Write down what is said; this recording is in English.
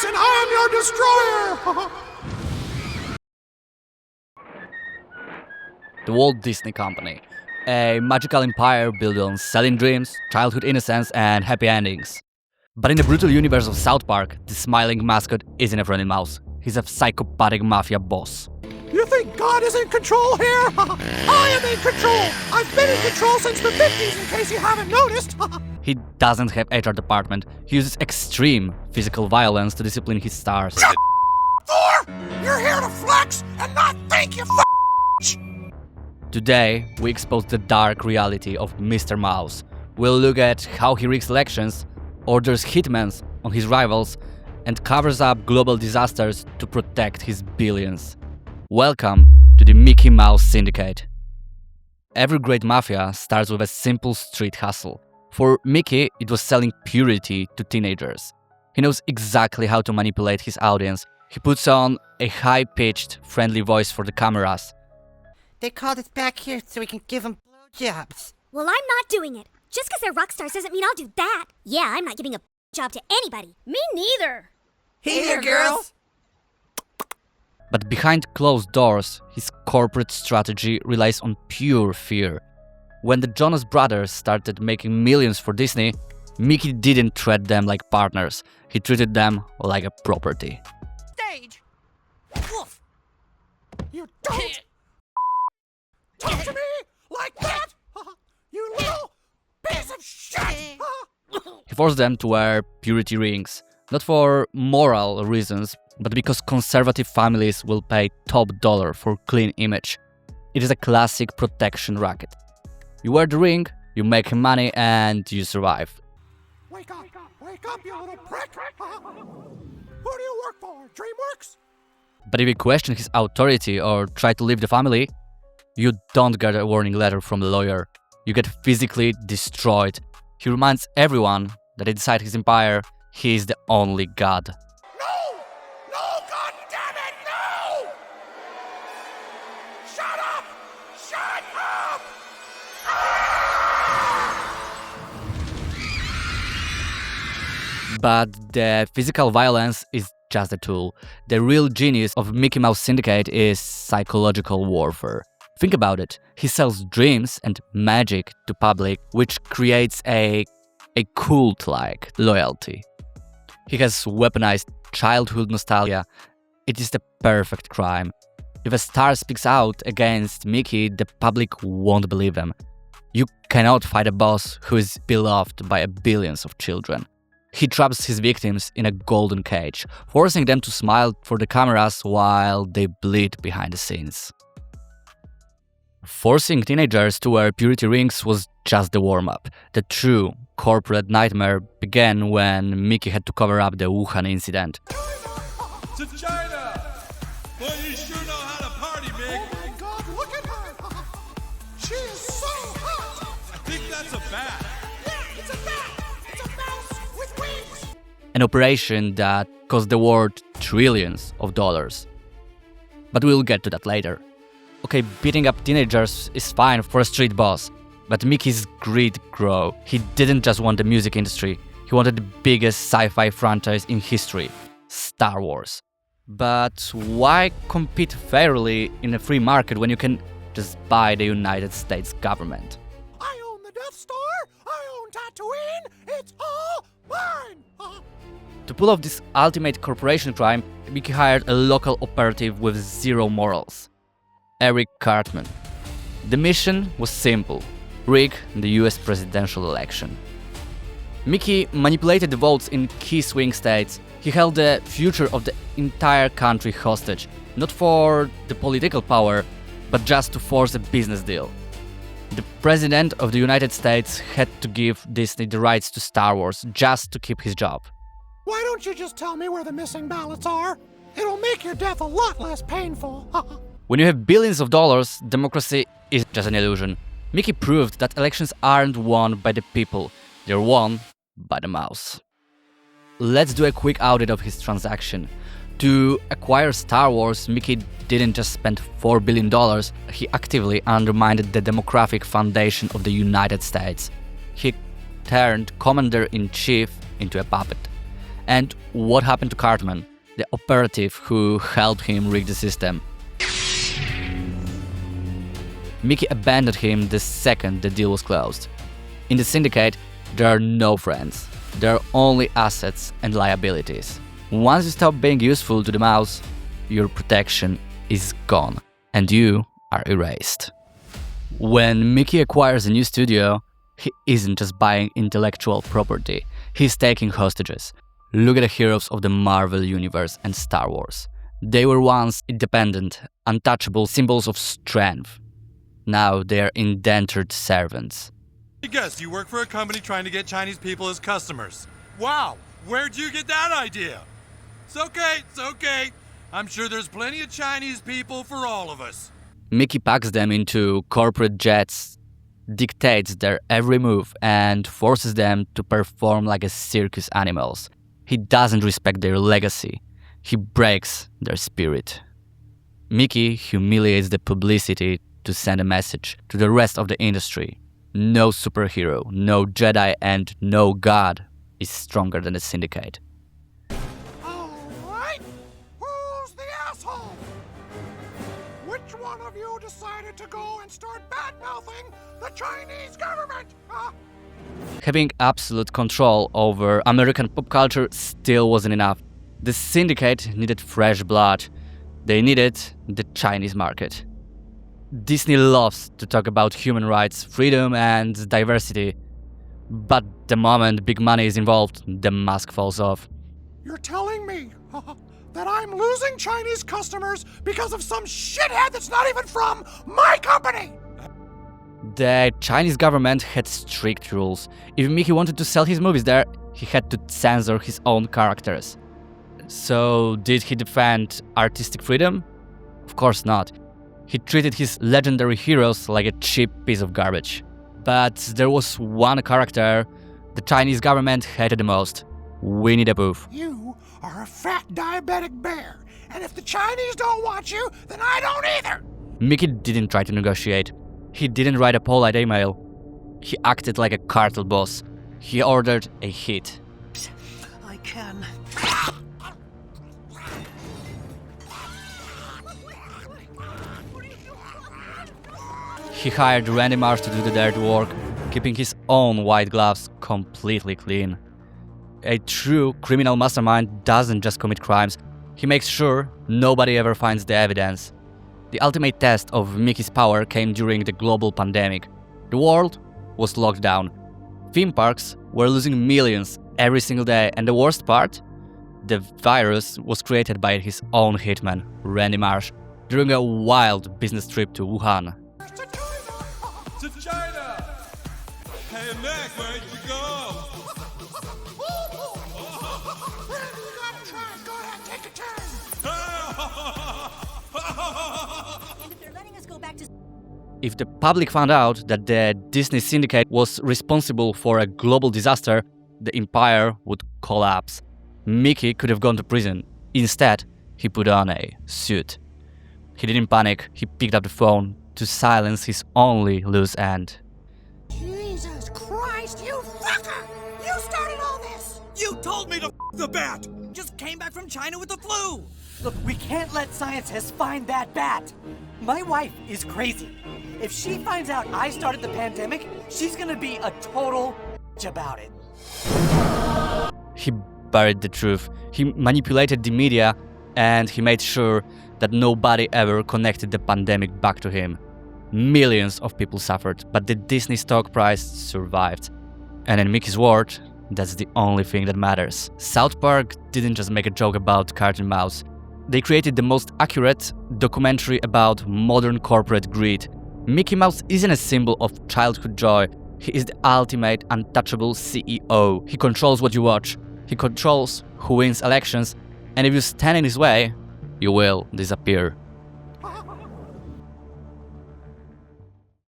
Prince and I am your destroyer! The Walt Disney Company, a magical empire built on selling dreams, childhood innocence, and happy endings. But in the brutal universe of South Park, the smiling mascot isn't a friendly mouse. He's a psychopathic mafia boss. You think God is in control here? I am in control! I've been in control since the 50s, in case you haven't noticed! He doesn't have HR department. He uses extreme physical violence to discipline his stars. Thor! You're here to flex and not think, you Today, we expose the dark reality of Mr. Mouse. We'll look at how he rigs elections, orders hitmen on his rivals, and covers up global disasters to protect his billions. Welcome to the Mickey Mouse Syndicate. Every great mafia starts with a simple street hustle. For Mickey, it was selling purity to teenagers. He knows exactly how to manipulate his audience. He puts on a high-pitched, friendly voice for the cameras. They called us back here so we can give them blowjobs. Well, I'm not doing it. Just because they're rock stars doesn't mean I'll do that. Yeah, I'm not giving a job to anybody. Me neither. Hey there, girls! But behind closed doors, his corporate strategy relies on pure fear. When the Jonas Brothers started making millions for Disney, Mickey didn't treat them like partners. He treated them like a property. Stage! Woof! You don't talk to me like that! You little piece of shit! He forced them to wear purity rings, not for moral reasons, but because conservative families will pay top dollar for clean image. It is a classic protection racket. You wear the ring, you make money, and you survive. Wake up, you little prick! Who do you work for, DreamWorks? But if you question his authority or try to leave the family, you don't get a warning letter from the lawyer. You get physically destroyed. He reminds everyone that inside his empire, he is the only god. No! No, God damn it, no! Shut up! Shut up! But the physical violence is just a tool. The real genius of Mickey Mouse Syndicate is psychological warfare. Think about it. He sells dreams and magic to public, which creates a cult-like loyalty. He has weaponized childhood nostalgia. It is the perfect crime. If a star speaks out against Mickey, the public won't believe them. You cannot fight a boss who is beloved by billions of children. He traps his victims in a golden cage, forcing them to smile for the cameras while they bleed behind the scenes. Forcing teenagers to wear purity rings was just the warm-up. The true corporate nightmare began when Mickey had to cover up the Wuhan incident. To China! Boy, you sure know how to party, Mick! Oh my God, look at her! She is so hot! I think that's a bat! Yeah, it's a bat! It's a mouse with wings! An operation that cost the world trillions of dollars. But we'll get to that later. Okay, beating up teenagers is fine for a street boss, but Mickey's greed grew. He didn't just want the music industry, he wanted the biggest sci-fi franchise in history, Star Wars. But why compete fairly in a free market when you can just buy the United States government? I own the Death Star! I own Tatooine! It's all mine! To pull off this ultimate corporation crime, Mickey hired a local operative with zero morals. Eric Cartman. The mission was simple: rig the US presidential election. Mickey manipulated the votes in key swing states. He held the future of the entire country hostage, not for the political power, but just to force a business deal. The President of the United States had to give Disney the rights to Star Wars just to keep his job. Why don't you just tell me where the missing ballots are? It'll make your death a lot less painful. When you have billions of dollars, democracy is just an illusion. Mickey proved that elections aren't won by the people, they're won by the mouse. Let's do a quick audit of his transaction. To acquire Star Wars, Mickey didn't just spend $4 billion, he actively undermined the demographic foundation of the United States. He turned Commander-in-Chief into a puppet. And what happened to Cartman, the operative who helped him rig the system? Mickey abandoned him the second the deal was closed. In the syndicate, there are no friends. There are only assets and liabilities. Once you stop being useful to the mouse, your protection is gone, and you are erased. When Mickey acquires a new studio, he isn't just buying intellectual property, he's taking hostages. Look at the heroes of the Marvel Universe and Star Wars. They were once independent, untouchable symbols of strength. Now they are indentured servants. I guess you work for a company trying to get Chinese people as customers. Wow, where'd you get that idea? It's okay. I'm sure there's plenty of Chinese people for all of us. Mickey packs them into corporate jets, dictates their every move, and forces them to perform like a circus animals. He doesn't respect their legacy. He breaks their spirit. Mickey humiliates the publicity to send a message to the rest of the industry. No superhero, no Jedi, and no God is stronger than the Syndicate. Alright, who's the asshole? Which one of you decided to go and start bad-mouthing the Chinese government? Huh? Having absolute control over American pop culture still wasn't enough. The Syndicate needed fresh blood. They needed the Chinese market. Disney loves to talk about human rights, freedom, and diversity. But the moment big money is involved, the mask falls off. You're telling me that I'm losing Chinese customers because of some shithead that's not even from my company? The Chinese government had strict rules. If Mickey wanted to sell his movies there, he had to censor his own characters. So, did he defend artistic freedom? Of course not. He treated his legendary heroes like a cheap piece of garbage. But there was one character the Chinese government hated the most: Winnie the Pooh. You are a fat diabetic bear, and if the Chinese don't want you, then I don't either! Mickey didn't try to negotiate. He didn't write a polite email. He acted like a cartel boss. He ordered a hit. I can. He hired Randy Marsh to do the dirty work, keeping his own white gloves completely clean. A true criminal mastermind doesn't just commit crimes, he makes sure nobody ever finds the evidence. The ultimate test of Mickey's power came during the global pandemic. The world was locked down. Theme parks were losing millions every single day, and the worst part? The virus was created by his own hitman, Randy Marsh, during a wild business trip to Wuhan. To China! Hey, Mac, where'd you go? Whatever you gotta try, go ahead, take a turn! And if they're letting us go back to... If the public found out that the Disney Syndicate was responsible for a global disaster, the empire would collapse. Mickey could have gone to prison. Instead, he put on a suit. He didn't panic, he picked up the phone to silence his only loose end. Jesus Christ, you fucker! You started all this! You told me to the bat! Just came back from China with the flu! Look, we can't let scientists find that bat! My wife is crazy. If she finds out I started the pandemic, she's gonna be a total about it. He buried the truth, he manipulated the media, and he made sure that nobody ever connected the pandemic back to him. Millions of people suffered, but the Disney stock price survived. And in Mickey's world, that's the only thing that matters. South Park didn't just make a joke about Cartoon Mouse. They created the most accurate documentary about modern corporate greed. Mickey Mouse isn't a symbol of childhood joy. He is the ultimate untouchable CEO. He controls what you watch. He controls who wins elections. And if you stand in his way, you will disappear.